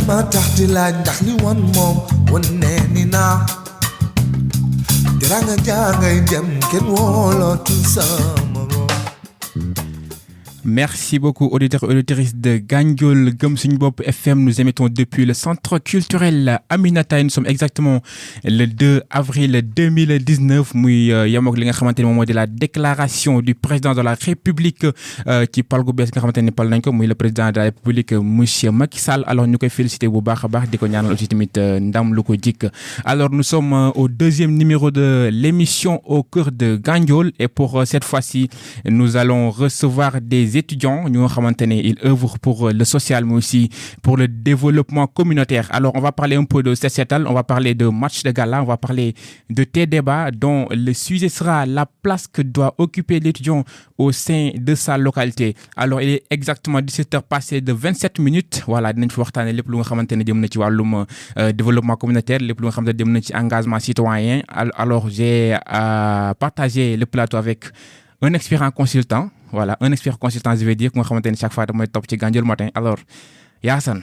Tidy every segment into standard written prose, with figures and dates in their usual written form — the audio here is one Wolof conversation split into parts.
ma tax di laaj ndax li wan moom wan nee ni naa teranga jaa ngay dem kenn woolootul sama moom. Merci beaucoup auditeurs et auditrices de Gandiol Gëm Suñu Bopp FM. Nous émettons depuis le centre culturel Aminata. Nous sommes exactement le 2 avril 2019 muy yemook li nga xamante ne moom moo di la déclaration du président de la République ci pal gu bees nga xamante ne pal nañ ko muy le président de la République monsieur Macky Sall. Alors ñu koy féliciter bu baax a baax di ko ñaanal aussi tamit ndam lu ko jik. Alors nous sommes au deuxième numéro de l'émission Au cœur de Gandiol et pour cette fois-ci nous allons recevoir des étudiants ñu nga xamante ne ils œuvrent pour le social mais aussi pour le développement communautaire. Alors on va parler un peu de Set Setal, on va parler de match de gala, on va parler de tes débats dont le sujet sera la place que doit occuper l'étudiant au sein de sa localité. Alors il est exactement 17h passé de 27 minutes. Voilà dinañ fi waxtaanee lépp lu nga xamante ne jëm na ci wàllum développement communautaire, lépp lu nga xamante ne jëm na ci engagement citoyen. Alors j'ai partagé le plateau avec un expert en consultant. Voilà, un expert consultant, je vais dire, ku nga xamante ne chaque fois damay topp ci Gandiol matin. Alors Yaasan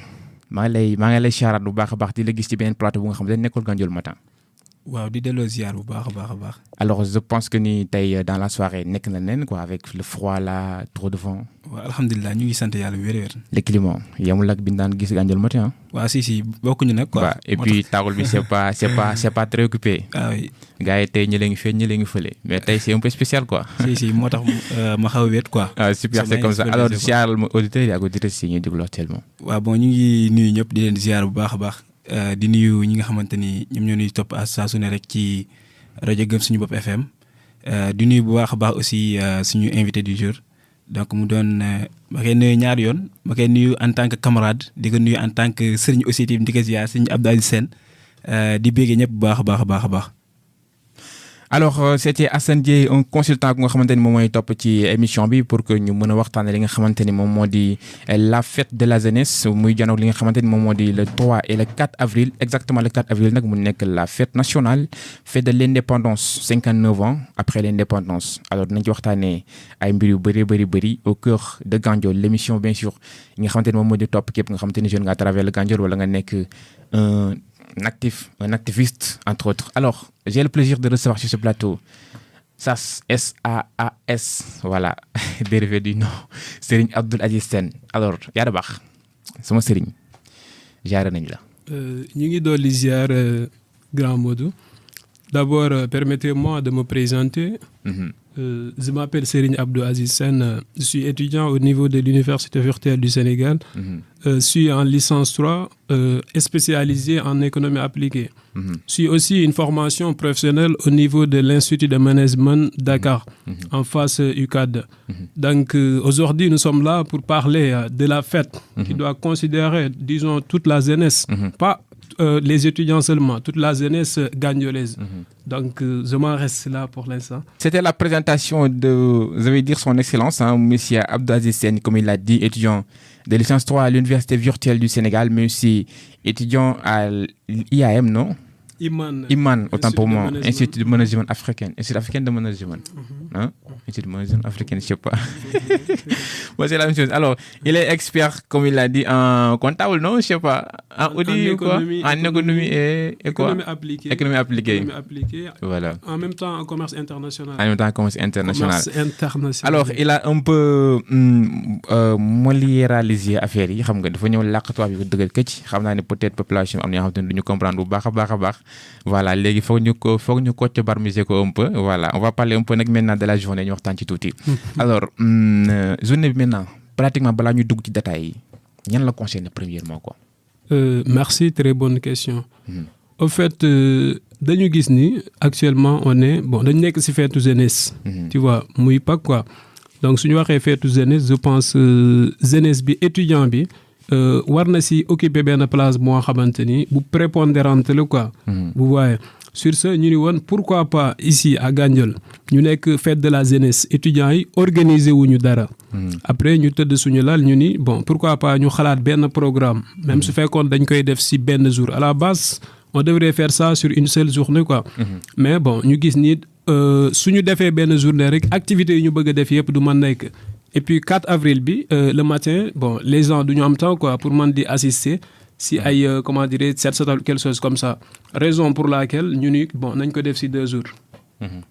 maa ngi lay siyaaraat bu baax a baax di la gis ci beneen plateau bu nga xamante ne nekkul Gandiol matin. waaw di delloo ziar bu baax a baax. Alors je pense que ni tey dans la soirée nekk na nen quoi avec le froid là, trop de vent. waaw alhamdulilah ñu ngi sant yàlla wér-wér. Le climat yemul ak bi ñu daan gis Gandiol matin. waaw si bokkuñu nag quoi. Et puis tawul bi c'est pas très occupé. Ah oui. gars yi tey ñi leen ngi feeñ ñi leen ngi fële mais tey c'est un peu spécial quoi. si moo tax ma xaw a wéet quoi. Ah super, c'est comme ça. Alors ziaral ma auditeurs yi ak auditrices yi ñuy déglu actuellement. waaw bon ñu ngi nuyu ñëpp di leen ziar bu baax a baax. di nuyu ñi nga xamante ni ñoom ñoo ñuy topp saa su ne rek ci rajo Gëm Suñu Bopp FM di nuyu bu baax a baax aussi suñu invité du jour donc mu doon ma koy nuyu ñaari yoon ma koy nuyu en tant que camarade di ko nuyu en tant que sëriñ aussi di ko ziar sëriñ Abdou Aziz Sène di béggee ñëpp bu baax a baax. Alors c'était Assane Dieye un consultant ku nga xamante ni moom mooy topp ci émission bi pour que ñu mën a waxtaanee li nga xamante ni moom moo di la fête de la jeunesse muy janoog li nga xamante ni moom moo di le 3 et le 4 avril exactement le 4 avril nag mu nekk la fête nationale fête de l'indépendance 59 ans après l'indépendance. Alors dinañ ci waxtaanee ay mbir yu bëri au cœur de Gandiol l'émission bien sûr yi nga xamante ni moom moo di topp képp nga xamante ni jeune nga à travers le Gandiol wala nga nekk un activiste entre autres. Alors j'ai le plaisir de recevoir sur ce plateau SAS SAAS voilà dérivé du nom Serigne Abdou Aziz Sène. Alors yaa da baax sama Serigne ziar nañ la. ñu ngi dolli ziar grand Modou. D'abord permettez-moi de me présenter. Je m'appelle Serigne Abdou Aziz Sène, je suis étudiant au niveau de l'Université virtuelle du Sénégal. Je suis en licence 3 spécialisé en économie appliquée. Je suis aussi une formation professionnelle au niveau de l'Institut de Management Dakar, en face UCAD. Donc aujourd'hui, nous sommes là pour parler de la fête qui doit considérer, disons, toute la jeunesse, pas les étudiants seulement, toute la jeunesse gandiolaise. Donc, je m'en reste là pour l'instant. C'était la présentation de, je vais dire son excellence, monsieur Abdou Aziz Sène, comme il l'a dit, étudiant de licence 3 à l'Université virtuelle du Sénégal, mais aussi étudiant à l'IAM, non? Iman, autant pour moi, Institut de Management Africain, Institut africain de management. Hein? Institut de Management Africain, je sais pas. Bon, c'est la même chose. Alors, il est expert, comme il l'a dit, en comptable, non? Je sais pas. En audit ou quoi? En économie et quoi? Économie appliquée. Voilà. En même temps, en commerce international. En même temps, en commerce international. Alors, il a un peu moliéralisé affaire yi, xam nga dafa ñëw làq tubaab yi ko dëggal këcc. Xam naa ne peut-être population am na yoo xam ne duñu comprendre bu baax a baax. Voilà, léegi foog ñu ko ci barmiser ko un peu. Voilà, on va parler un peu nag maintenant de la journée ñu waxtaan ci tuuti. Alors, journée bi maintenant pratiquement balaa ñu dugg ci détails yi ñan la concerne premièrement quoi. Merci, très bonne question. Au fait, dañu gis ni actuellement on est dañu nekk ci fête jeunesse. Tu vois, muy Pâques quoi. Donc suñu waxee fête jeunesse, je pense jeunesse bi étudiant bi war na si occuper benn place moo xamante ni bu prépondérante la quoi. Vous voyez. Sur ce ñu ni woon pourquoi pas ici à Gandiol ñu nekk fête de la jeunesse étudiants yi organiser wuñu dara. Après ñu tëdd suñu lal ñu ni pourquoi pas ñu xalaat benn programme même su fekkoon dañ koy def si benn jour à la base on devrait faire ça sur une seule journée quoi. Mais ñu gis ni suñu defee benn journée rek activités yi ñu bëgg a def yëpp du mën nekk. Et puis 4 avril bi le matin les gens duñu am temps quoi pour mën di assister. si ay comment dire set setal quelque chose comme ça raison pour laquelle ñu ni bon nañ ko def si 2 jours.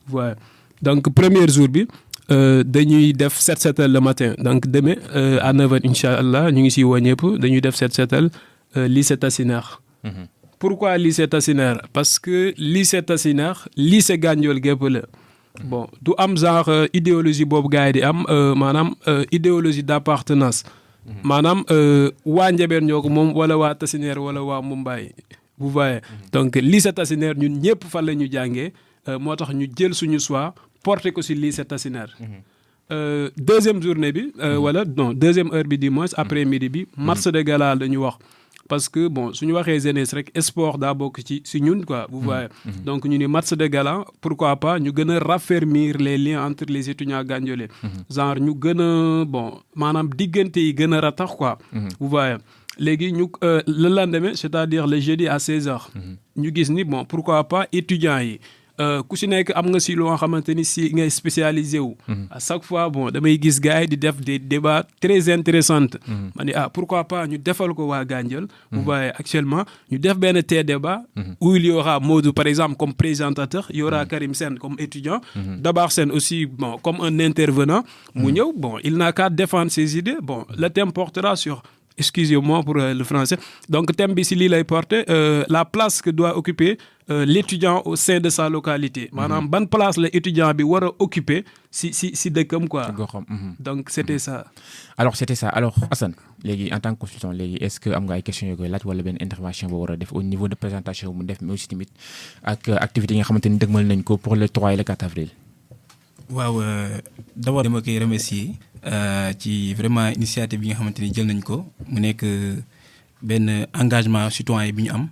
Voilà donc premier jour bi dañuy def set setal le matin donc demain à 9h inchallah ñu ngi si woo ñëpp dañuy def set setal lycée Tassinère. Pourquoi lycée Tassinère? Parce que lycée Tassinère lycée Gandiol gépp la. Bon du am genre idéologie boobu gars yi di am maanaam idéologie d'appartenance. maanaam waa Ndiébène ñoo ko moom wala waa Tassinère wala waa Mumbai. Vous voyez donc lycée Tassinère ñun ñëpp fan la ñu jàngee moo tax ñu jël suñu choix porté ko ci lycée Tassinère. Deuxième journée bi wala non deuxième heure bi du moins après midi bi match de gala la ñu wax. Parce que bon suñu waxee jeunesse rek sport daa bokk ci ñun quoi vous voyez donc ñu ni match de gala pourquoi pas ñu gën a raffermir les liens entre les étudiants gandiolais genre ñu gën a bon maanaam diggante yi gën a ratax quoi vous voyez léegi ñu le lendemain c'est-à-dire le jeudi à 16h ñu gis ni bon pourquoi pas étudiants yi ku si nekk am nga si loo xamante ni si ngay spécialisé wu. À chaque fois bon damay gis gars yi di def des débats très intéressants. ma ne pourquoi pas ñu defal ko waa Gandiol. vous voyez actuellement ñu def benn débat. où il y aura Modou par exemple comme présentateur il y aura Karim Sène comme étudiant. Dabar Sène aussi bon comme un intervenant. mu ñëw bon il n'a qu'à défendre ses idées bon le thème portera sur. Excusez-moi pour le français. Donc, thème bi si lii lay porter la place que doit occuper l'étudiant au sein de sa localité. Maanaam ban place la étudiant bi war a occuper si dëkkam quoi. Donc, c'était ça. Alors, c'était ça. Alors, Assane, léegi en tant que consultant léegi est-ce que am nga ay questions yoo koy laaj wala benn intervention boo war a def au niveau de présentation mu def mais aussi tamit ak activités yi nga xamante ni dëgmal nañ ko pour le 3 et le 4 avril. waaw d'abord dama koy remercier ci vraiment initiative bi nga xamante ni jël nañ ko mu nekk benn engagement citoyen bi ñu am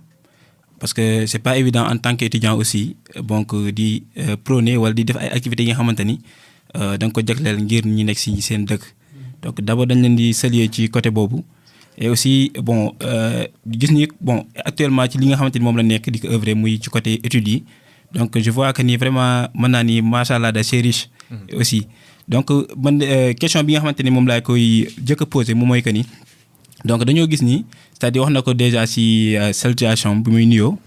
parce que c'est pas évident en tant qu'étudiant aussi donc di prôner wala di def ay activités yi nga xamante ni da nga ko jagleel ngir ñi nekk ci seen dëkk donc d'abord dañ leen di saluer ci côté boobu et aussi bon gis ni bon actuellement ci li nga xamante ni moom la nekk di ko œuvrer muy ci côté études yi donc je vois que ni vraiment mën naa ni macha allah da c'est riche aussi donc man question bi nga xamante ni moom laa koy jëkk a posé moom mooy que ni donc dañoo gis ni c'est-à-dire wax na ko déjà ci salutation bi muy nuyoo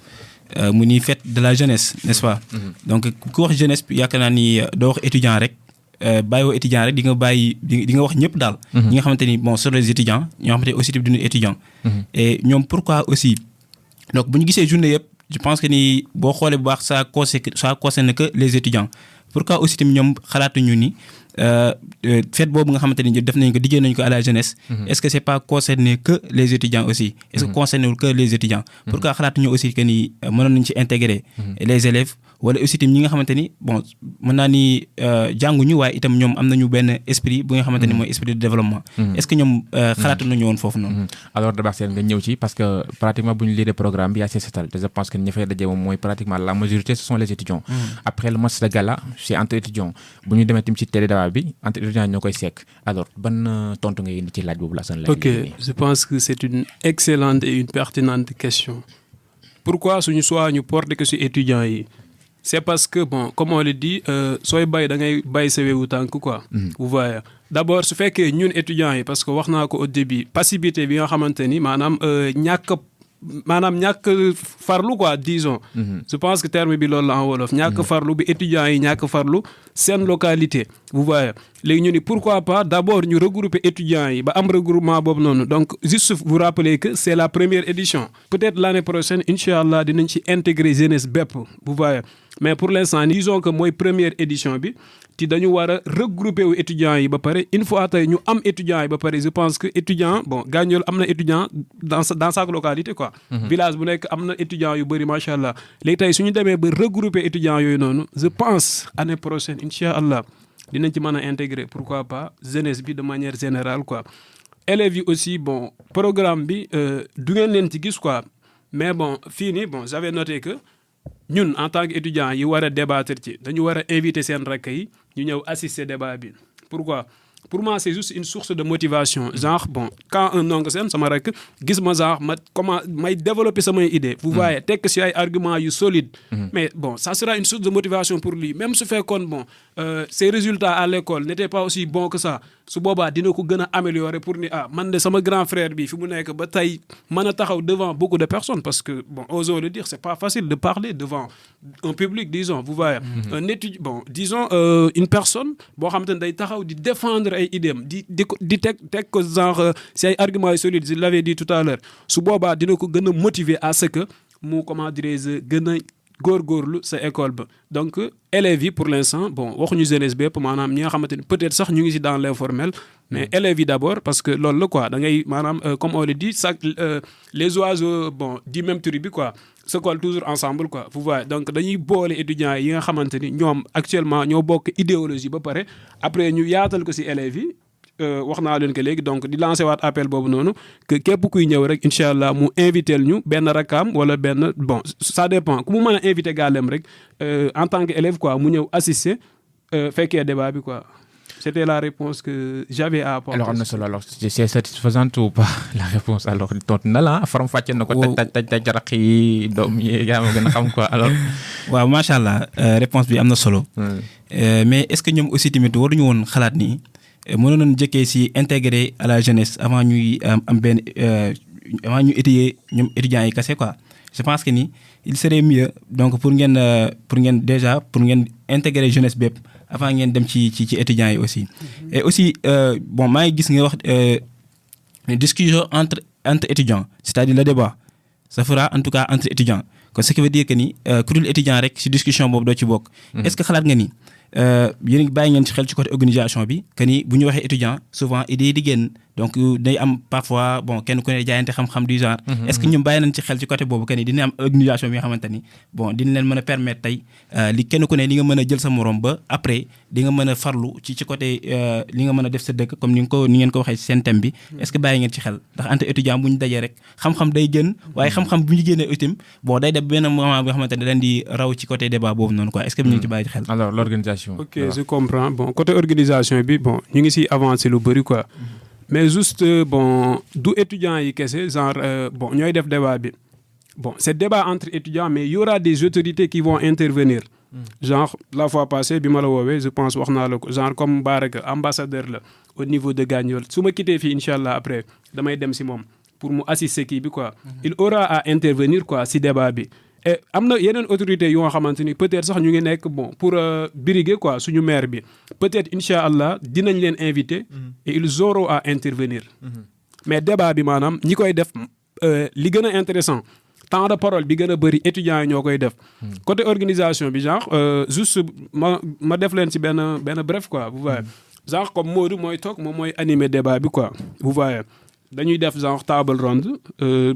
mu ni fête de la jeunesse n'est-ce pas donc ku wax jeunesse yaakaar naa ni doo wax étudiant rek bàyyiwoo étudiant rek di nga bàyyi di nga wax ñëpp daal ñi nga xamante ni bon sur les étudiants ñoo xamante ni aussi tamit duñu étudiant et ñoom pourquoi aussi donc bu ñu gisee journée yëpp je pense que ni boo xoolee bu baax ça concerne que les étudiants pourquoi aussi tamit ñoom xalaatuñu ni fête boobu nga xamante ni def nañ ko dijee nañ ko à la jeunesse est-ce que c'est pas concerné que les étudiants aussi est-ce que concerné que les étudiants pourquoi xalaatuñu aussi que ni mënoon nañ ci intégrer les élèves wala aussi tamit ñi nga xamante ni bon mën naa ni jànguñu waaye itam ñoom am nañu benn esprit bu nga xamante ni mooy esprit de développement est-ce que ñoom xalaatu nañu woon foofu noonu alors Dabar Sène nga ñëw ci parce que pratiquement bu ñu lire programme bi yaa see setal te je pense que ñi fay daje moom mooy pratiquement la majorité ce sont les étudiants après le match de gala c'est entre étudiants bu ñu demee tamit ci télé débat bi entre étudiants ñoo koy sekk alors ban tontu nga indi ci laaj boobu la Assane la ok je pense que c'est une excellente et une pertinente question pourquoi suñu soit ñu porter que ci étudiants yi c'est parce que bon comme on le dit sooy bay da ngay bay sa wewu tànk quoi vous voyez d'abord su fekkee ñun étudiants yi parce que wax naa ko au début passivité bi nga xamante ni maanaam ñàkk farlu quoi disons je pense que terme bi loolu la en wolof ñàkk farlu bi étudiants yi ñàkk farlu seen localité vous voyez léegi ñu ni pourquoi pas d'abord ñu regrouper étudiants yi ba am regroupement boobu noonu donc juste vous rappeler que c'est la première édition peut-être l'année prochaine inchallah dinañ ci intégrer jeunesse bépp vous voyez mais pour l'instant disons que mooy première édition bi ti dañu war a regrouper wu étudiants yi ba pare une fois tey ñu am étudiants yi ba pare je pense que étudiant bon Gandiol am na étudiant dans sa localité quoi village bu nekk am na étudiants yu bëri macha allah léegi tey suñu demee ba regrouper étudiants yooyu noonu je pense année prochaine incha allah dinañ ci mën a intégrer pourquoi pas jeunesse bi de manière générale quoi élèves yi aussi bon programme bi du ngeen leen ci gis quoi mais bon fii nii bon j'avais noté que ñun en tant qu'étudiants yi war a débattre ci dañu war a inviter seen rakk yi ñu ñëw assister débat bi pourquoi pour moi c'est juste une source de motivation genre bon quand un oncle seen sama rek gis ma genre ma comment may développer samay idée vous voyez tekk si ay arguments yu solides mais bon ça sera une source de motivation pour lui même su fekkoon bon ses résultats à l'école n'étaient pas aussi bons que ça su boobaa dina ko gën a améliorer pour ni man de sama grand frère bi fi mu nekk ba tey mën a taxaw devant beaucoup de personnes parce que bon osons le dire c'est pas facile de parler devant un public disons vous voyez un étudiant bon disons une personne boo xamante ne day taxaw di défendre ay idéem di teg ko genre si ay arguments solides je l'avais dit tout à l'heure su boobaa dina ko gën a motiver à ce que mu comment dirais-je gën a góorgóorlu sa école ba donc élèves yi pour l'instant bon waxuñu jeunesse bépp maanaam ñi nga xamante ni peut-être sax ñu ngi ci dans l'informel mais élèves yi d'abord parce que loolu la quoi da ngay maanaam comme on le dit les oiseaux bon du même tribu bi quoi se collent toujours ensemble quoi vous voyez donc dañuy boole étudiants yi nga xamante ni ñoom actuellement ñoo bokk idéologie ba pare après ñu yaatal ko ci élèves yi wax naa leen que léegi donc di lancer waat appel boobu noonu que képp kuy ñëw rek incha allah mu inviter ñu benn rakam wala benn bon ça dépend ku mu mën a inviter gàllem rek en tant que élève quoi mu ñëw assister fekkee débat bi quoi. C'était la réponse que j'avais à apporter. Alors, alors c'est satisfaisante ou pas la réponse? Alors, tontu na la faram fàcce na ko taj raq yi doom yi yaa ma gën a xam quoi alors. waaw macha allah réponse bi am na solo. Mais est-ce que ñoom aussi tamit waruñu woon xalaat ni mënoon nañu jëkkee si intégrer à la jeunesse avant ñuy am benn avant ñu étudier ñoom étudiants yi kese quoi. Je pense que ni il serait mieux donc pour ngeen intégrer jeunesse bépp avant ngeen dem ci étudiants yi aussi. Et aussi bon maa ngi gis nga wax discussion entre étudiants c'est-à-dire le débat ça fera en tout cas entre étudiants kon ce qui veut dire que ni ku dul étudiant rek ci discussion boobu doo ci bokk. Est-ce que xalaat nga ni yéen bàyyi ngeen ci xel ci côté organisation bi que ni bu ñu waxee étudiant souvent idée di génn donc day am parfois bon kenn ku ne jaayante xam-xam du genre. Est-ce que ñoom bàyyi nañ ci xel ci côté boobu que ni dina am organisation bi nga xamante ni bon dina leen mën a permettre tey li kenn ku ne li nga mën a jël sa morom ba après di nga mën a farlu ci côté li nga mën a def sa dëkk comme ni ngeen ko waxee ci seen thème bi. Est-ce que bàyyi ngeen ci xel ndax entre étudiant bu ñu dajee rek xam-xam day gën waaye xam-xam bu ñu génnee itam bon day def benn moment bi nga xamante ne dañ di raw ci côté débat boobu noonu quoi est-ce que ñu ngi ci bàyyi ci xel. Alors l'organisation. Ok je comprends bon côté organisation bi bon ñu ngi ci avancer lu bari quoi. Mais juste bon du étudiants yi kese genre bon ñooy def débat bi bon c'est débat entre étudiants mais il y aura des autorités qui vont intervenir. Genre la fois passée bi ma la woowee je pense wax naa la ko genre comme Baraka ambassadeur la au niveau de Gandiol su ma quitté fii incha allah après damay dem ci moom pour mu assister kii bi quoi. Il aura à intervenir quoi ci débat bi. Et am na yeneen autorités yoo xamante ni peut-être sax ñu ngi nekk bon pour briguer quoi suñu maire bi peut-être incha allah dinañ leen inviter et ils auront à intervenir. Mais débat bi maanaam ñi koy def li gën a intéressant temps de parole bi gën a bëri étudiants yi ñoo koy def. Côté organisation bi genre juste ma def leen ci benn bref quoi vous voyez genre comme Modou mooy toog moom mooy animer débat bi quoi vous voyez dañuy def genre table ronde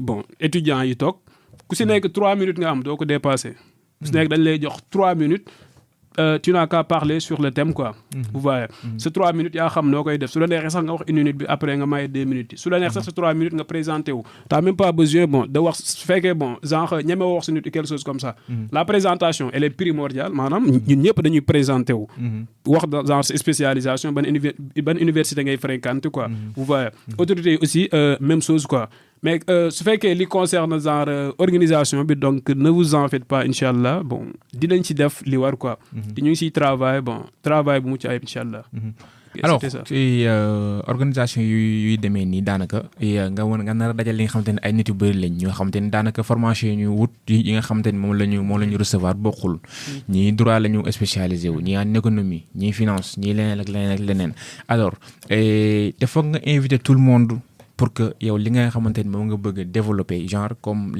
bon étudiants yi toog. ku si nekk 3 minutes nga am doo ko dépasser. ku si nekk dañ lay jox 3 minutes tu n'as qu'à parler sur le thème quoi. vous voyez ce 3 minutes yaa xam noo koy def su la neexee sax nga wax 1 minute bi après nga maye 2 minutes yi su la neex sax ce 3 minutes nga présenté wu. t'as même pas besoin bon de wax su fekkee bon genre ñeme wax su nit quelque chose comme ça. La présentation elle est primordiale maanaam ñun ñëpp dañuy présenté wu. wax genre spécialisation ban université ngay fréquenter quoi. vous voyez autorité aussi même chose quoi. Mais su fekkee li concerne genre organisation bi donc ne vous en faites pas incha allah bon dinañ ci def li war quoi. te ñu ngi siy travail bu mucc ayib incha allah. Alors ci organisation yuy demee nii daanaka nga nar a dajal li nga xamante ne ay nit yu bëri lañ ñoo xamante ne daanaka formation yi ñu wut yi nga xamante ne moom la ñu recevoir bokkul. ñii droit la ñu spécialisé wu ñii en économie ñii finance ñii leneen ak leneen alors te foog nga inviter tout le monde. Pour que yow li nga xamante ni moom nga bëgg a développer genre comme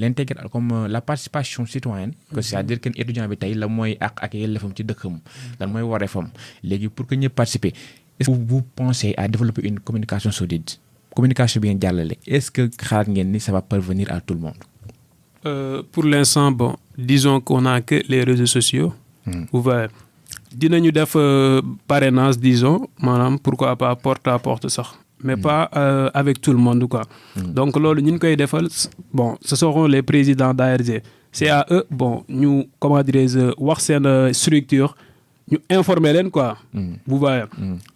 la participation citoyenne que c'est-à-dire que étudiant bi tey la mooy ak yelleefam ci dëkkam lan mooy wareefam léegi pour que ñëpp participer est-ce que vous pensez à développer une communication solide communication bi ngeen jàllale est-ce que xalaat ngeen ni ça va parvenir à tout le monde? Pour l'instant bon disons qu'on a que les réseaux sociaux. Vous voyez dinañu def parrainage disons maanaam pourquoi pas porte à porte sax. Mais pas avec tout le monde quoi. Donc loolu ñu koy defal bon ce seront les présidents d'ARG. C'est à eux bon ñu comment dirais-je wax seen structure ñu informer leen quoi. Vous voyez.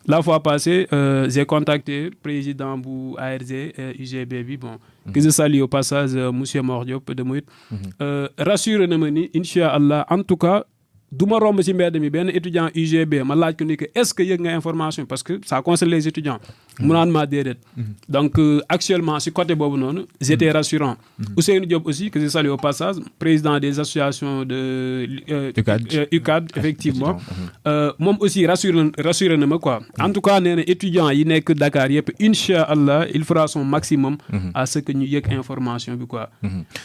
La fois passée j'ai contacté président bu ARG UGB bi bon. Que je salue au passage monsieur Mor Diop de Mouyit. Rassuré na ma ni incha allah en tout cas. du ma romb ci mbedd mi benn étudiant UGB ma laaj ko ni que est-ce que yëg nga information parce que ça concerne les étudiants mu naan maa déedéet donc actuellement ci côté boobu noonu j'étais rassurant Ousseynou Diop aussi que je salue au passage président des associations de UCAD effectivement moom aussi rassuré na ma quoi en tout cas nee na étudiants yi nekk Dakar yëpp incha allah il fera son maximum à ce que ñu yëg information bi quoi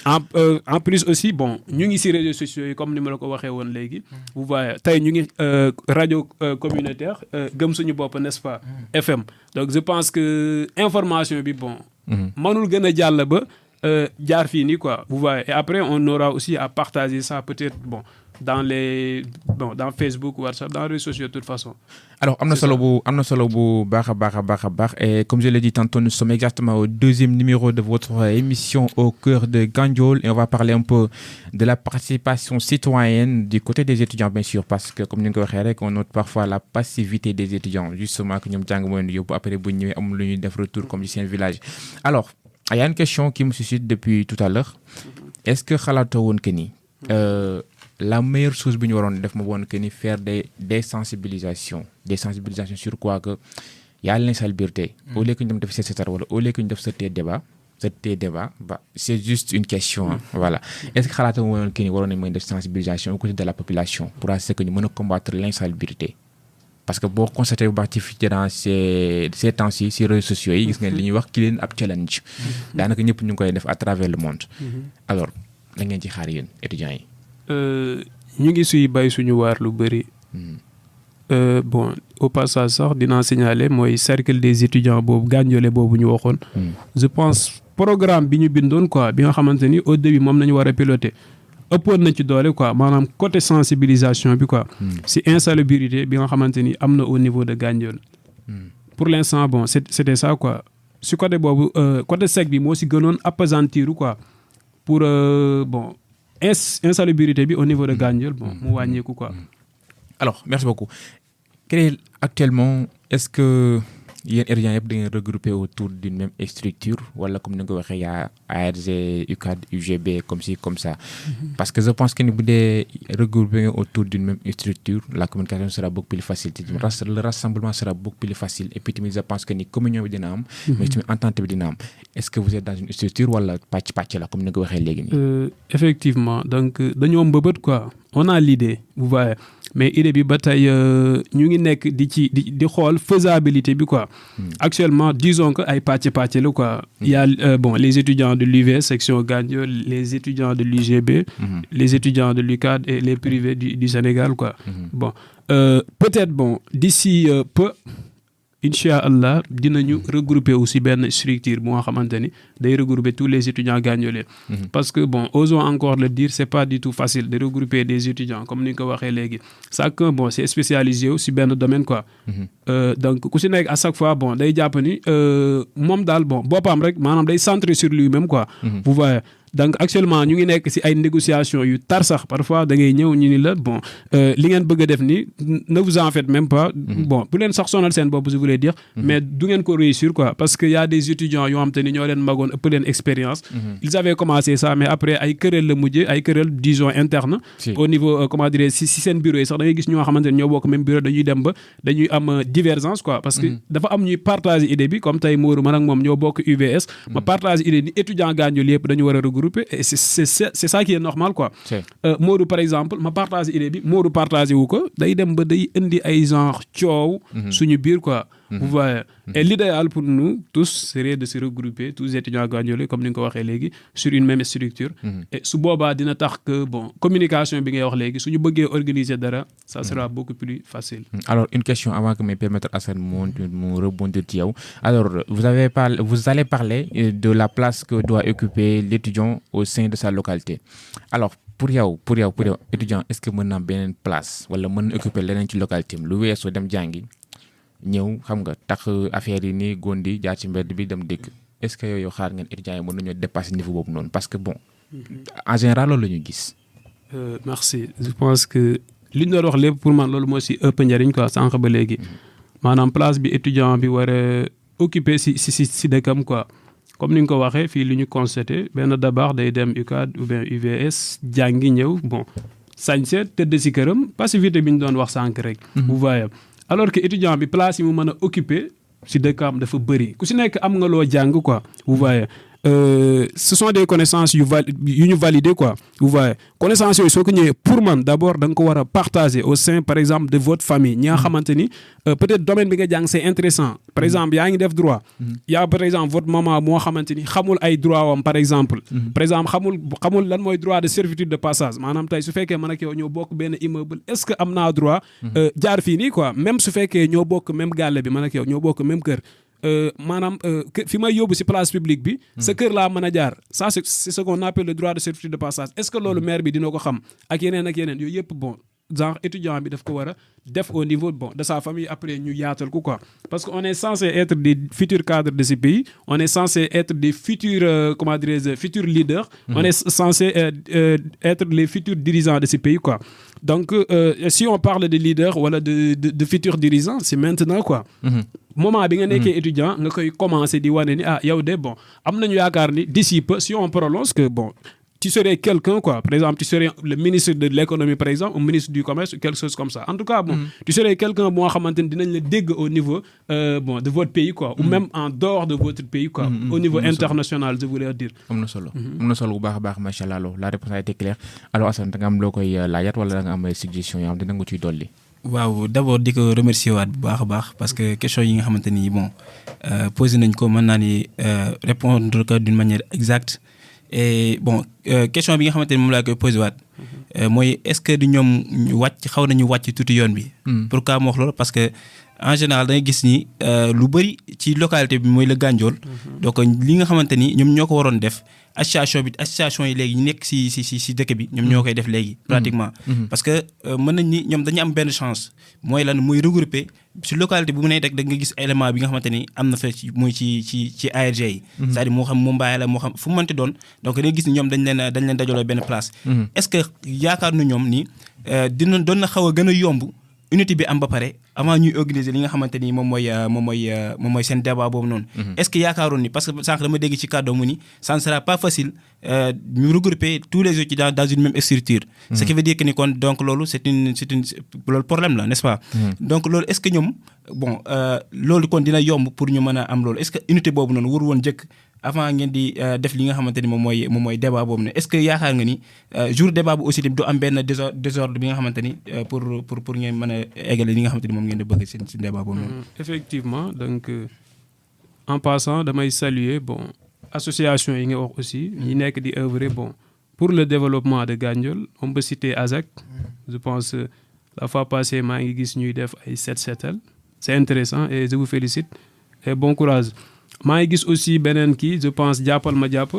en plus aussi bon ñu ngi ci réseaux sociaux yi comme ni ma la ko waxee woon léegi vous voyez tey ñu ngi radio communautaire gëm suñu bopp n'est-ce pas FM donc je pense que information bi bon mënul gën a jàll ba jaar fii nii quoi vous voyez et après on aura aussi à partager ça peut-être bon dans Facebook WhatsApp dans les réseaux sociaux de toute façon. Alors am na solo bu baax a baax et comme je l'ai dit tantôt nous sommes exactement au deuxième numéro de votre émission Au cœur de Gandiol et on va parler un peu de la participation citoyenne du côté des étudiants bien sûr parce que comme ni nga ko waxee rek on note parfois la passivité des étudiants justement que ñoom jàng mooy yóbbu après bu ñëwee amul lu ñuy def retour comme ci seen village. Alors il y a une question qui me suscite depuis tout à l'heure est-ce que xalaatoo woon que ni la meilleure chose bi ñu waroon def ma woon que ni faire des sensibilisations sur quoi que y a l'insalubrité au lieu que ñu dem def set wala au lieu que ñu def ce débat c'est juste une question voilà est-ce que xalaata woon que ni waroon nañ mën def sensibilisation au côté de la population pour ce que ñu mën a combattre l'insalubrité parce que boo constaté bu baax ci dans ces temps-ci ci réseaux sociaux yi gis nga li ñuy wax clean up challenge daanaka ñëpp ñu ngi koy def à travers le monde alors la ngeen ci xaar yéen étudiants yi ñu ngi suy bay suñu waar lu bëri bon au passage sax dinaa signaler mooy cercle des étudiants boobu Gandiolé boobu ñu waxoon je pense programme bi ñu bindoon quoi bi nga xamante ni au début moom nañu war a piloter ëppoon na ci doole quoi maanaam côté sensibilisation bi quoi si insalubrité bi nga xamante ni am na au niveau de Gandiol pour l'instant bon c'était ça quoi si côté boobu côté sec bi moo si gënoon appesantir quoi pour bon insalubrité bi au niveau de Gandiol bon mu wàññeeku quoi. Alors merci beaucoup actuellement est-ce que yéen étudiants yëpp da ngeen regroupé autour d'une même structure wala comme ni nga ko waxee yaa ARG UCAD UGB comme ci comme ça parce que je pense que ni bu dee regroupé autour d'une même structure la communication sera beaucoup plus facile le rassemblement sera beaucoup plus facile et puis tamit je pense que ni communion bi dina am mais tamit entente bi dina am est-ce que vous êtes dans une structure wala pàcc la comme ni nga ko waxee léegi nii effectivement donc dañoo mbëbët quoi on a l'idée vous voyez mais idée bi ba tey ñu ngi nekk di xool faisabilité bi quoi actuellement disons que ay pàcc la quoi il y a bon les étudiants de l'UVS section Gandiol les étudiants de l'UGB les étudiants de l'UCAD et les privés du Sénégal quoi bon peut-être bon d'ici peu incha allah dinañu regrouper aussi benn structure bu nga xamante ni day regrouper tous les étudiants gandiolais parce que bon osons encore le dire c'est pas du tout facile de regrouper des étudiants comme ni nga ko waxee léegi chacun bon c'est spécialisé aussi benn domaine quoi donc ku si nekk à chaque fois bon day jàpp ni moom daal bon boppam rek maanaam day centré sur lui-même quoi vous voyez donc actuellement ñu ngi nekk ci ay négociations yu tar sax parfois da ngay ñëw ñu ni la bon li ngeen bëgg a def ni ne vous en faites même pas bon bu leen sax sonal seen bopp je voulais dire mais du ngeen ko réussir quoi parce que y a des étudiants yoo xam te ni ñoo leen magoon ëpp leen expérience ils avaient commencé ça mais après ay querelle la mujjee ay querelle disons interne au niveau comment dire si seen bureau yi sax da ngay gis ñoo xamante ne ñoo bokk même bureau dañuy dem ba dañuy am divergence quoi parce que dafa am ñuy partager idée bi comme tey Mourou man ak moom ñoo bokk UVS ma partager idée ni étudiant Gandiol yëpp dañu war a et c'est ça qui est normal quoi Modou par exemple ma partage idée bi Modou partagé wu ko day dem ba day indi ay genre coow suñu biir quoi vous voyez et l'idéal pour nous tous serait de se regrouper tous les étudiants gandiolais comme ni nga ko waxee léegi sur une même structure et su boobaa dina tax que bon communication bi ngay wax léegi suñu bëggee organiser dara ça sera beaucoup plus facile. Alors une question avant que me permettre Assane mu rebondir ci yow alors vous allez parler de la place que doit occuper l'étudiant au sein de sa localité alors pour yow étudiant est-ce que mën na beneen place wala mën na occuper leneen ci localité am lu weesoo dem jàngi ñëw xam nga tax affaire yi nii gondi jaar ci mbedd bi dem dëkk est-ce que yow xaar ngeen étudiants yi mën nañoo dépasser niveau boobu noonu parce que bon en général loolu la ñu gis. Merci je pense que li ñu doon wax lépp pour man loolu moo si ëpp njëriñ quoi sànq ba léegi maanaam place bi étudiant bi war a occuper si dëkkam quoi comme ni nga ko waxee fii li ñu constaté benn dabar day dem UCAD ou bien UVS jàngi ñëw bon sañse tëdd si këram passivité bi ñu doon wax sànq rek. vous voyez alors que étudiant bi place yi mu mën a occuper si dëkkam dafa bëri ku si nekk am nga loo jàng quoi vous voyez. Ce sont des connaissances yu ñu valider quoi vous voyez connaissances yooyu soo ko ñëwee pour man d'abord da nga ko war a partager au sein par exemple de votre famille ñi nga xamante ni peut-être domaine bi nga jàng c'est intéressant par exemple yaa ngi def droit yaa par exemple votre maman moo xamante ni xamul ay droit wam par exemple xamul lan mooy droit de servitude de passage maanaam tey su fekkee man ak yow ñoo bokk benn immeuble est-ce que am naa droit jaar fii nii quoi même su fekkee ñoo bokk même gàlle bi man ak yow ñoo bokk même kër maanaam fi may yóbbu si place publique bi sa kër laa mën a jaar ça c'est ce qu'on appelle le droit de servitude de passage est-ce que loolu maire bi dina ko xam ak yeneen yooyu yëpp bon genre étudiant bi daf ko war a def au niveau bon de sa famille après ñu yaatal ko quoi parce que on est censé être des futurs cadres de ce pays on est censé être des futurs comment dirais-je futurs leaders on est censé être les futurs dirigeants de ce pays quoi donc si on parle de leaders wala de futurs dirigeants c'est maintenant quoi moment bi nga nekkee étudiant nga koy commencer di wane ni yow de bon am nañu yaakaar ni d'ici peu si on prolonge que bon tu serais quelqu'un quoi par exemple tu serais le ministre de l'économie par exemple ou ministre du commerce ou quelque chose comme ça en tout cas bon tu serais quelqu'un boo xamante ni dinañ la dégg au niveau bon de votre pays quoi ou même en dehors de votre pays quoi au niveau international je voulais dire am na solo bu baax a baax macha allah la réponse a été claire alors Assane da nga am loo koy laajat wala da nga am ay suggestions yoo xam dina nga ciy dolli. waaw d'abord di ko remercier waat bu baax a baax parce que question yi nga xamante ni bon posé nañ ko mën naa ni répondre que d'une manière exacte et bon question bi nga xamante ni moom laa koy posé waat mooy est-ce que du ñoom xaw nañu wàcc tuuti yoon bi. pourquoi ma wax loolu parce que en général da ngay gis ni lu bëri ci localité bi mooy la Gandiol. donc li nga xamante ni ñoom ñoo ko waroon def association yi léegi ñu nekk si dëkk bi ñoom ñoo koy def léegi. pratiquement parce que mën nañ ni ñoom dañu am benn chance mooy lan muy regrouper si localité bu mu ne rek da nga gis élément bi nga xamante ni am na fa muy ci ARG yi. c'est-à-dire moo xam Mumbai la moo xam fu mu mënti doon donc da ngay gis ni ñoom dañ leen dajaloo benn place. est-ce que yaakaar nu ñoom ni doon na xaw a gën a yomb. unité bi am ba pare avant ñuy organiser li nga xamante ni moom mooy seen débat boobu noonu. est-ce que yaakaaroon ni parce que sànq dama dégg ci kàddu mu ni ça ne sera pas facile ñu regrouper tous les étudiants dans une même structure. ce qui veut dire que ni kon donc loolu c'est une loolu problème la n'est-ce pas. donc loolu est-ce que ñoom bon loolu kon dina yomb pour ñu mën a am loolu est-ce que unité boobu noonu war woon jëkk avant ngeen di def li nga xamante ni moom mooy débat boobu ne est-ce que yaakaar nga ni jour débat bu aussi du am benn désordre bi nga xamante ni pour ngeen mën a eggale li nga xamante ni moom ngeen di bëgg ci débat boobu noonu. effectivement donc en passant damay saluer bon association yi nga wax aussi ñi nekk di œuvrer bon pour le développement de Gandiol on peut citer ASAC je pense la fois passée maa ngi gis ñuy def ay set-setal c'est intéressant et je vous félicite et bon courage. maa ngi gis aussi beneen kii je pense jàppal ma jàpp.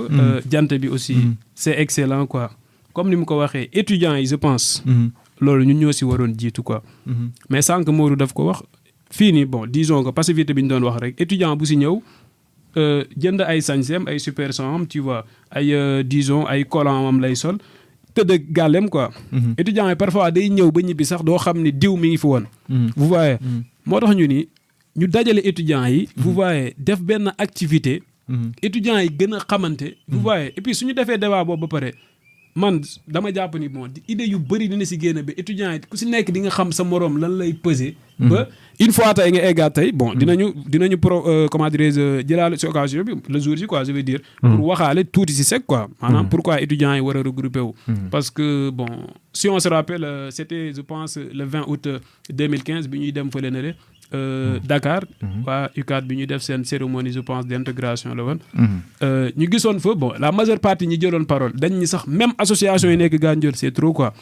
jant bi aussi. c'est excellent quoi comme ni mu ko waxee étudiants yi je pense. loolu ñun ñoo si waroon jiitu quoi. mais sànq Modou daf ko wax fii nii bon disons que passivité bi ñu doon wax rek étudiant bu si ñëw jënd ay sañseem ay super son tu vois ay disons ay collant am lay sol tëdd gàllem quoi. étudiant yi parfois day ñëw ba ñibbi sax doo xam ni diw mi ngi fi woon. vous voyez moo tax ñu dajale étudiants yi. vous voyez def benn activité. étudiants yi gën a xamante. vous voyez et puis suñu defee débat boobu ba pare man dama jàpp ni bon idée yu bëri dina si génn ba étudiants yi ku si nekk di nga xam sa moroom lan lay peser. ba une fois tey nga eggaat tey bon dinañu comment dirais-je jëlaale si occasion bi le jour ji quoi je veux dire. pour waxaale tuuti si sec quoi. maanaam pourquoi étudiants yi war a regrouper wu. parce que bon si on se rappelle c'était je pense le 20 août 2015 bi ñuy dem fële na le Dakar. waa UCAD bi ñuy def seen cérémonie je pense d'intégration la woon. ñu gisoon fa bon la majeure partie ñi jëloon parole dañ ñi sax même association yi nekk Gandiol c'est trop quoi.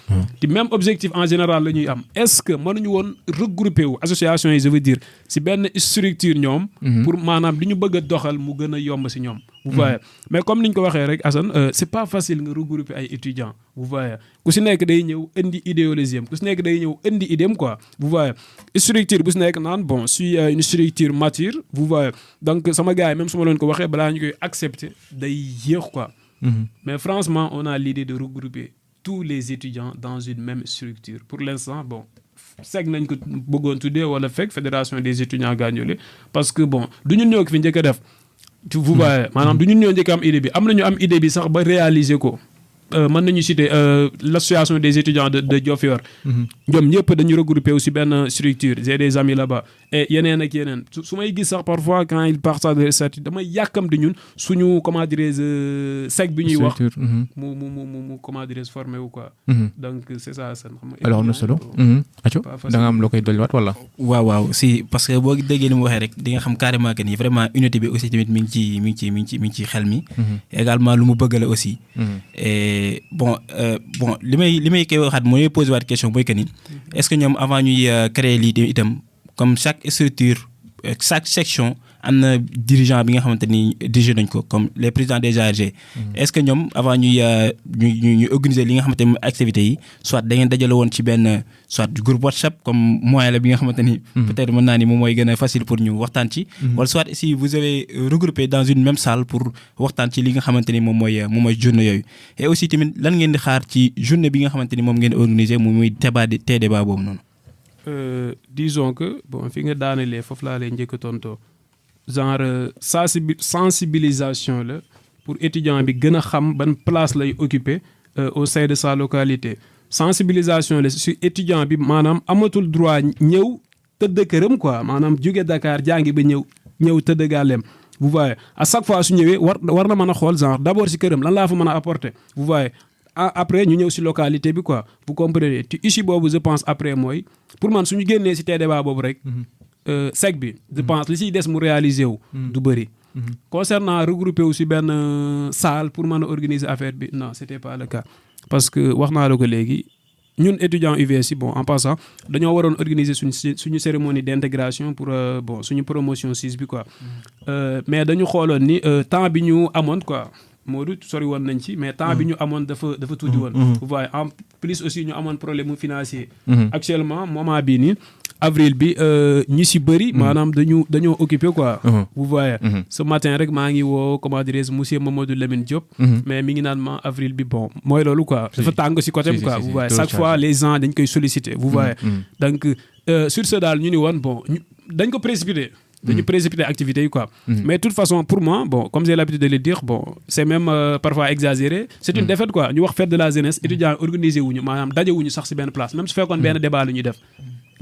te même objectif en général la ñuy am est-ce que mënuñu woon regrouper wu association yi je veux dire si benn structure ñoom. pour maanaam li ñu bëgg a doxal mu gën a yomb si ñoom. vous voyez mais comme ni ñu ko waxee rek Assane c'est pas facile nga regrouper ay étudiants vous voyez ku si nekk day ñëw indi idéologie ku si nekk day ñëw indi idéem quoi vous voyez structure bu si nekk naan bon suis une structure mature vous voyez donc sama gars yi même su ma leen ko waxee balaa ñu koy accepter day yéex quoi. mais franchement on a l'idée de regrouper tous les étudiants dans une même structure pour l'instant bon SEG nañ ko bëggoon tuddee wala fekk fédération des étudiants Gandiolé parce que bon du ñun ñoo ko fi njëkk a def vous voyez maanaam du ñun ñoo njëkk am idée bi am nañu am idée bi sax ba réaliser ko mën nañu citer l'association des étudiants de Diofior ñoom ñëpp dañu regrouper aussi benn structure j'ai des amis là-bas et yeneen ak yeneen su may gis sax parfois quand ils partagent des statuts damay yàkkam di ñun suñu comment dirais-je SEG bi ñuy wax mu comment dirais-je formé wu quoi donc c'est ça xam nga alors na solo aco da nga am loo koy dolliwaat wala waaw si parce que boo déggee ni mu waxee rek di nga xam carrément que ni vraiment unité bi aussi tamit mi ngi ci xel mi également lu mu bëgg la aussi et bon li may koy waxaat mooy poser waat question mooy que ni est-ce que ñoom avant ñuy créer lii itam comme chaque structure chaque section am na dirigeant bi nga xamante ni dirigé nañ ko comme les présidents des ARG est-ce que ñoom avant ñuy organiser li nga xamante ni activités yi soit da ngeen dajale woon ci benn soit groupe WhatsApp comme moyen la bi nga xamante ni peut-être mën naa ni moom mooy gën a facile pour ñu waxtaan ci wala soit si vous avez regroupé dans une même salle pour waxtaan ci li nga xamante ni moom mooy journée yooyu et aussi tamit lan ngeen di xaar ci journée bi nga xamante ni moom ngeen organiser moom muy débat boobu noonu disons que bon fi nga daanelee foofu laa lay njëkk a tontoo genre sensibilisation la pour étudiant bi gën a xam ban place lay occuper au sein de sa localité sensibilisation la su étudiant bi maanaam amatul droit ñëw tëdd këram quoi maanaam jóge Dakar jàngi ba ñëw tëdd gàlleem vous voyez à chaque fois su ñëwee war na mën a xool genre d'abord si këram lan laa fa mën a apporter vous voyez après ñu ñëw si localité bi quoi vous comprenez te issue boobu je pense après mooy pour man suñu génnee si débat boobu rek SEG bi je pense li siy des mu réaliser wu du bëri concernant regrouper aussi benn salle pour mën a organiser affaire bi non c'était pas le cas parce que wax naa la ko léegi ñun étudiants UVS yi bon en passant dañoo waroon organiser suñu cérémonie d'intégration pour bon suñu promotion 6 bi quoi mais dañu xooloon ni temps bi ñu amoon quoi Modou sori woon nañ ci mais temps bi ñu amoon dafa tuuti woon vous voyez en plus aussi ñu amoon problème financier actuellement moment bii nii avril bi ñi si bëri maanaam dañoo occupé quoi vous voyez ce matin rek maa ngi woo comment dirais-je monsieur Mamadou Lamine Diop mais mi ngi naan ma avril bi bon mooy loolu quoi dafa tàng si côté bi quoi vous voyez chaque fois les gens dañ koy solliciter vous voyez donc sur ce daal ñu ni woon bon dañ ko précipité dañu précipiter activités yi quoi mais de toute façon pour moi bon comme j'ai l'habitude de le dire bon c'est même parfois exagéré c'est une défaite quoi ñu wax fête de la jeunesse étudiants organisé wuñu maanaam daje wuñu sax si benn place même su fekkoon benn débat la ñuy def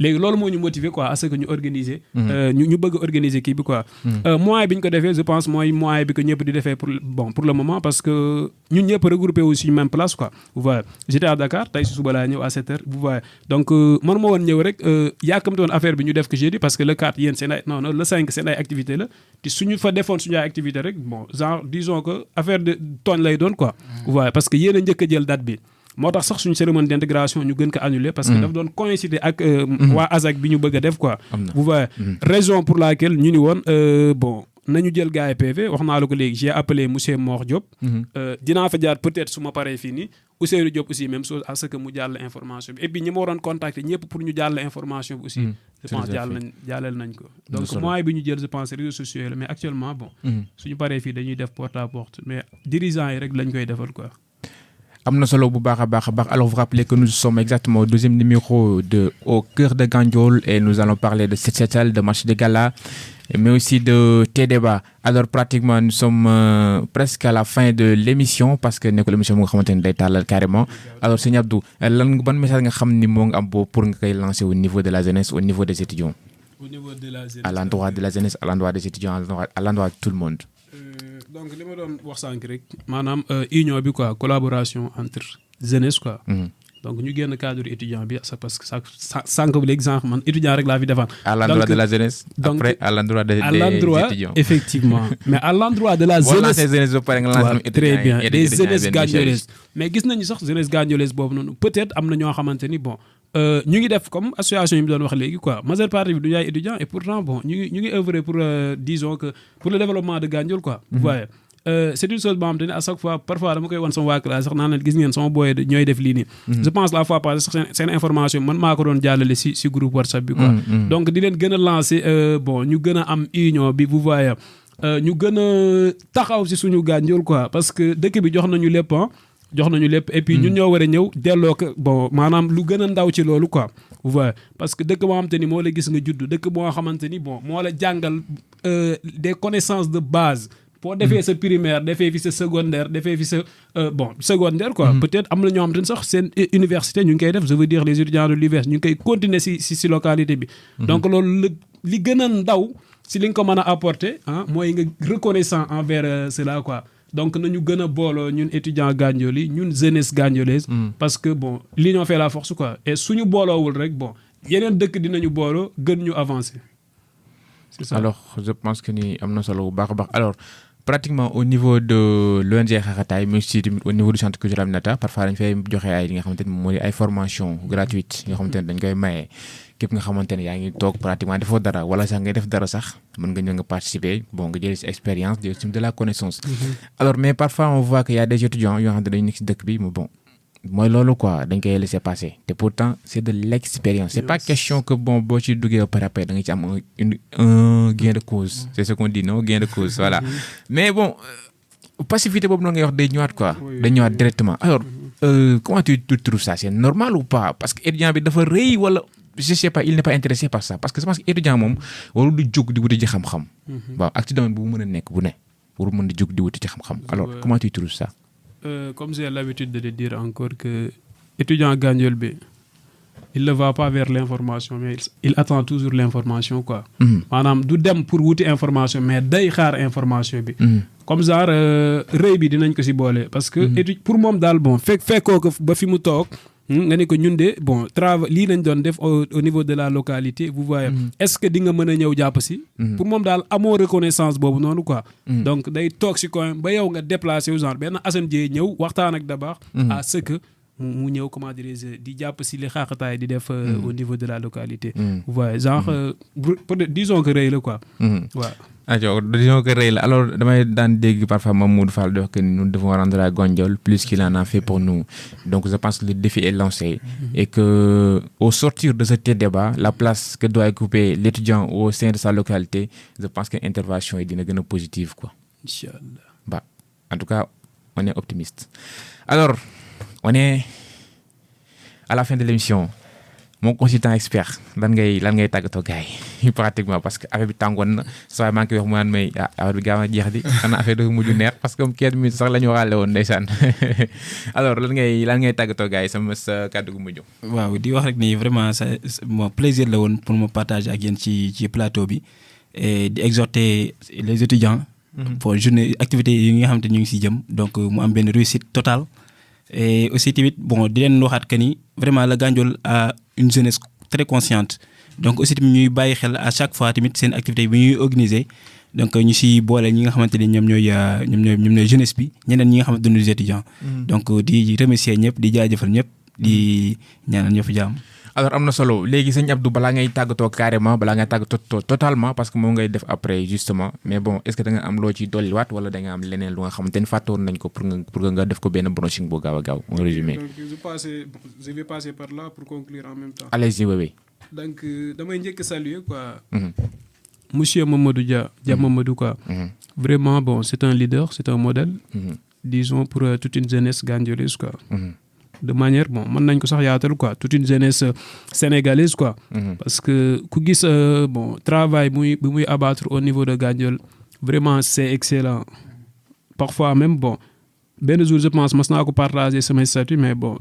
léegi loolu moo ñu motiver quoi à ce que ñu organiser ñu bëgg organiser kii bi quoi moyen bi ñu ko defee je pense mooy moyen bi que ñëpp di defee pour le moment parce que ñun ñëpp regroupé wu suñu même place quoi vous voyez j'étais à Dakar tey si suba laa ñëw à 7h vous voyez donc man ma woon ñëw rek yàkkamte woon affaire bi ñu def que jeudi parce que le 4 yéen seen ay non le 5 seen ay activité la te suñu fa defoon suñu ay activité rek bon genre disons que affaire de tooñ lay doon quoi vous voyez parce que yéen a njëkk a jël date bi moo tax sax suñu cérémonie d'intégration ñu gën ko annuler parce que daf doon coïncider ak waa ASAC bi ñu bëgg a def quoi vous voyez raison pour laquelle ñu ni woon bon nañu jël gars yi PV wax naa la ko léegi j'ai appelé monsieur Mor Diop dinaa fa jaar peut-être su ma paree fii nii Ousseynou Diop aussi même chose à ce que mu jàll information bi et puis ñi ma waroon contacter ñëpp pour ñu jàll information bi aussi je pense jàllal nañ ko donc moyen bi ñu jël je pense réseaux sociaux yi la mais actuellement bon suñu paree fii dañuy def porte à porte mais dirigeants yi rek lañ koy defal quoi am na solo bu baax a baax alors vous rappelez que nous sommes exactement au deuxième numéro de Au cœur de Gandiol et nous allons parler de Set Setal, de match de gala mais aussi de T-débat. Alors pratiquement nous sommes presque à la fin de l'émission parce que nekkul émission mu nga xamante ne day tàllal carrément alors sëñ Abdou ban message nga xam ni moo nga am boobu pour nga koy lancer au niveau de la jeunesse au niveau des étudiants au niveau de la jeunesse à l'endroit de la jeunesse à l'endroit des étudiants à l'endroit de tout le monde donc li ma doon wax sànq rek maanaam union bi quoi collaboration entre jeunesse quoi donc ñu génn cadre étudiant bi parce que sànq léegi sànq man étudiant rek laa fi defaan à l'endroit de la jeunesse après à l'endroit des étudiants effectivement mais à l'endroit de la jeunesse très bien des jeunesses gandiolaises mais gis nañu sax jeunesse gandiolaise boobu noonu peut-être am na ñoo xamante ni bon ñu ngi def comme association yi mu doon wax léegi quoi majeure partie bi du ay étudiants et pourtant bon ñu ngi œuvrer pour disons que pour le développement de Gandiol quoi vous voyez c'est une chose boo xamante ne à chaque fois parfois dama koy wan sama waa classe sax naan leen gis ngeen sama booy ñooy def lii nii je pense la fois passée sax seen information man maa ko doon jàllale si groupe WhatsApp bi quoi donc di leen gën a lancer bon ñu gën a am union bi vous voyez ñu gën a taxaw si suñu Gandiol quoi parce que dëkk bi jox nañu lépp jox nañu lépp et puis ñun ñoo war a ñëw delloo ko bon maanaam lu gën a ndaw ci loolu quoi. vous voyez parce que dëkk boo xamante ni moo la gis nga judd dëkk boo xamante ni bon moo la jàngal des connaissances de base. boo defee sa primaire defee fi sa secondaire defee fi sa secondaire quoi. peut-être am na ñoo xamante ni sax seen université ñu ngi koy def je veux dire les étudiants de l'UVS ñu ngi koy continuer si localité bi. donc loolu li gën a ndaw si li nga ko mën a apporter mooy nga reconnaissant envers cela quoi. donc nañu gën a booloo ñun étudiants Gandiol yi ñun jeunesse gandiolaise. parce que bon l'union fait la force quoi et suñu booloowul rek bon yeneen dëkk dinañu booloo gën ñu avancer. c'est ça. Alors je pense que ni am na solo bu baax a baax alors. pratiquement au niveau de l'ONG Xaxataay mais aussi au niveau du centre culturel Aminata parfois dañ fay joxe ay li nga xamante ni moo di ay formation gratuite nga xamante ne dañ koy maye képp nga xamante ne yaa ngi toog pratiquement defoo dara wala sax ngay def dara sax mën nga ñëw nga participer bon nga jëlee si expérience jëlee si de la connaissance. alors mais parfois on voit que y a des étudiants yoo xam ne dañu nekk si dëkk bi mais bon mooy loolu quoi dañ koy laisser passer te pourtant c'est de l'expérience c'est pas question que bon boo ci duggee par après da nga ci am un gain de cause c'est ce qu'on dit non gain de cause voilà mais bon passivité boobu noonu ngay wax day ñëwaat quoi day ñëwaat directement alors comment tu trouves ça c'est normal ou pas parce que étudiant bi dafa rëy wala je sais pas il n'est pas intéressé par ça parce que je pense que étudiant moom warul di jóg di wuti ci xam-xam waaw ak ci domaine bu mën a nekk bu ne warul mën di jóg di wuti ci xam-xam alors comment tu trouves ça. Comme j'ai l'habitude de le dire encore que étudiant Gandiol bi il ne va pas vers l'information mais il attend toujours l'information quoi. maanaam du dem pour wuti information mais day xaar information bi. comme genre rëy bi dinañ ko ci boole. parce que pour moom daal bon fekkoo ko ba fi mu toog. nga ne ko ñun de bon travail lii lañ doon def au niveau de la localité vous voyez. est-ce que di nga mën a ñëw jàpp si. pour moom daal amoo reconnaissance boobu noonu quoi. donc day toog si coin ba yow nga déplacé wu genre benn Assane Dieye ñëw waxtaan ak Dabakh. à ce que mu ñëw comment dirais-je di jàpp si li Xaxataay di def au niveau de la localité. vous voyez genre peut-être disons que rëy la quoi. waaw. disons que rëy la alors damay daan dégg parfois Mamadou Fall di wax que nous devons rendre à Gandiol plus qu'il en a fait pour nous donc je pense que le défi est lancé et que au sortir de ce débat la place que doit occuper l'étudiant au sein de sa localité je pense que intervention yi dina gën a positive quoi. Inch'Allah. Bah en tout cas on est optimiste alors on est à la fin de l'émission mon consultant expert lan ngay tàggatoo gars yi pratiquement parce que affaire bi tàngoon na saa maa ngi koy wax mu naan may affaire bi gaaw a jeex di xanaa affaire dafa mujj neex parce que 15 minutes sax la ñu waxaale woon ndeysaan alors lan ngay tàggatoo gars yi sa kàddu gu mujj. waaw di wax rek ni vraiment ça mon plaisir la woon pour me partager ak yéen ci plateau bi et di exhorter les étudiants. pour journée activités yi nga xamante ñu ngi si jëm donc mu am benn réussite totale. et aussi tamit bon di leen waxaat que ni vraiment la Gandiol a une jeunesse très consciente donc aussi tamit ñuy bàyyi xel à chaque fois tamit seen activité bi ñuy organiser donc ñu si boole ñi nga xamante ni ñoom ñooy jeunesse bi ñeneen ñi nga xamante ne des étudiants. donc di remercier ñëpp di jaajëfal ñëpp di ñaanal ñëpp jàmm. alors am na solo léegi sëñ Abdou balaa ngay tàggatoo carrément balaa ngay tàggatoo totalement parce que moom ngay def après justement mais bon est-ce que da nga am loo ciy dolliwaat wala da nga am leneen lu nga xamante ni fàttewoon nañ ko pour nga def ko benn brushing bu gaaw a gaaw en résumé. donc je vais passer par là pour conclure en même temps. allez-y oui. donc damay njëkk saluer quoi. monsieur Mamadou Dia Mamadou quoi. vraiment bon c'est un leader c'est un modèle. disons pour toute une jeunesse gandiolaise quoi. de manière bon mën nañ ko sax yaatal quoi toute une jeunesse sénégalaise quoi. parce que ku gis bon travail bi muy abattre au niveau de Gandiol vraiment c'est excellent. parfois même bon benn jour je pense mas naa ko partager samay statut mais bon.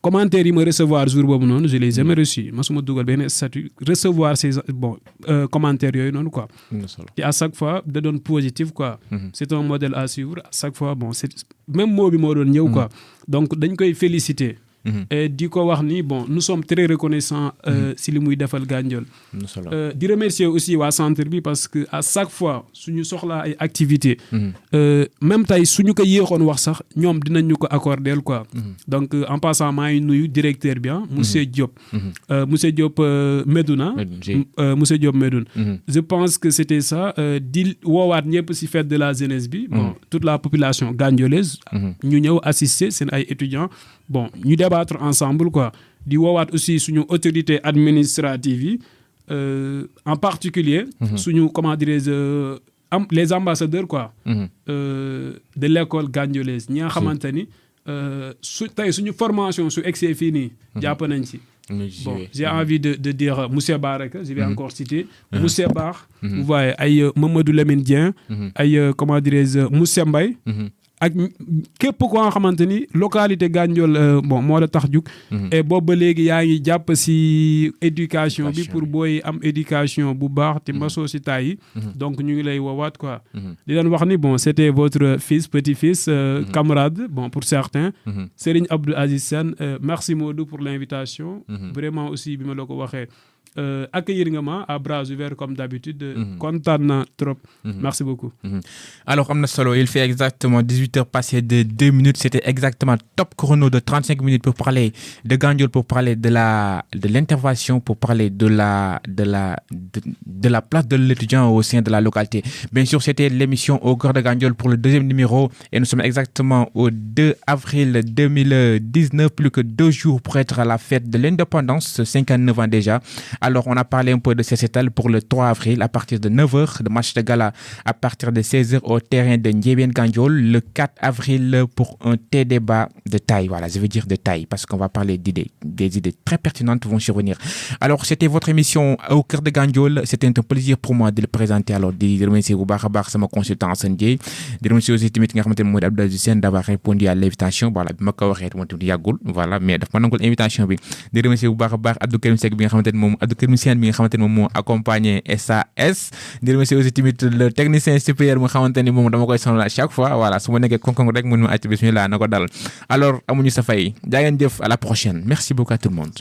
commentaires yi ma recevoir jour boobu noonu je les ai jamais reçus masuma dugal benn statut recevoir ces bon commentaires yooyu noonu quoi. et à chaque fois da doon positif quoi. c'est un modèle à suivre à chaque fois bon c'est même mot bi moo doon ñëw quoi. donc dañ koy féliciter. et di ko wax ni bon nous sommes très reconnaissants si li muy defal Gandiol. di remercier aussi waa centre bi parce que à chaque fois suñu soxlaa ay activités. même tey suñu ko yéexoon wax sax ñoom dinañ ñu ko accorder quoi. donc en passant maa ngi nuyu directeur bi monsieur Diop. monsieur Diop Medouna. monsieur Diop Medoune. je pense que c'était ça di woowaat ñëpp si fête de la jeunesse bi. bon toute la population gandiolaise. ñu ñëw assister seen ay étudiants. bon ñu débattre ensemble quoi di woowaat aussi suñu autorité administrative yi en particulier suñu comment dirais-je les ambassadeurs quoi de l'école gandiolaise ñi nga xamante ni su tey suñu formation su egsee fii nii. jàpp nañ ci. Bon, j'ai envie de dire Moussa Baraka, je vais encore citer. Moussa Bar, vous voyez, ay Mamadou Lamine Dieng, ay comment dirais-je, Moussa Mbaye. Ak képp koo nga xamante ni localité Gandiol bon moo la tax jug. et boobu ba léegi yaa ngi jàpp si éducation bi pour booy am éducation bu baax te mbasoo si taay yi. donc ñu ngi lay woowaat quoi. di leen wax ni bon c'était votre fils petit-fils camarade bon pour certains. Serigne Abdou Aziz Sène merci Modou pour l'invitation. Vraiment aussi bi ma la ko waxee. Accueillir nga ma à bras ouverts comme d'habitude. Content na trop. Merci beaucoup. Alors, Amna Solo, il fait exactement 18h passées de 2 minutes. C'était exactement top chrono de 35 minutes pour parler de Gandiol, pour parler de l'intervention, pour parler de la place de l'étudiant au sein de la localité. Bien sûr, c'était l'émission au cœur de Gandiol pour le 2e numéro. Et nous sommes exactement au 2 avril 2019, plus que 2 jours pour être à la fête de l'indépendance, 59 ans déjà. Alors, on a parlé un peu de CCTL pour le 3 avril à partir de 9h, de match de gala à partir de 16h au terrain de Ndiébène Gandiol. Le 4 avril pour un débat de taille. Voilà, je veux dire de taille parce qu'on va parler d'idées. Des idées très pertinentes vont survenir. Alors, c'était votre émission au cœur de Gandiol. C'était un plaisir pour moi de le présenter. Alors, de remercier Boubacar sama consultant Assane Dieye. De remercier aussi Timit nga xamante ne mooy Abdou Aziz Sène d'avoir répondu à l'invitation. Voilà, bi ma ko waxee moom tamit yàggul. Voilà, mais daf ma nangul invitation bi. De remercier Boubacar Abdou Karim Seck bi nga xamante ne moom Abdou Karim Sène bi nga xamante ne moom moo accompagné SAS. De remercier aussi tamit le technicien supérieur mu xamante ne moom dama koy sonal à chaque fois. Voilà, su ma nekkee konkon rek mun ma acc bismillah na ko dal. Alors amuñu sa fay. Jaa ngeen jëf, à la prochaine. Merci beaucoup à tout le monde.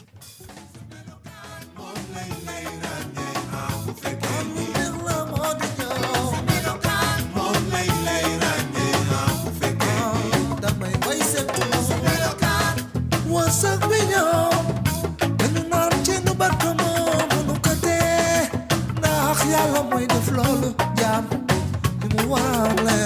Yàlla mooy def loolu jaam li mu war la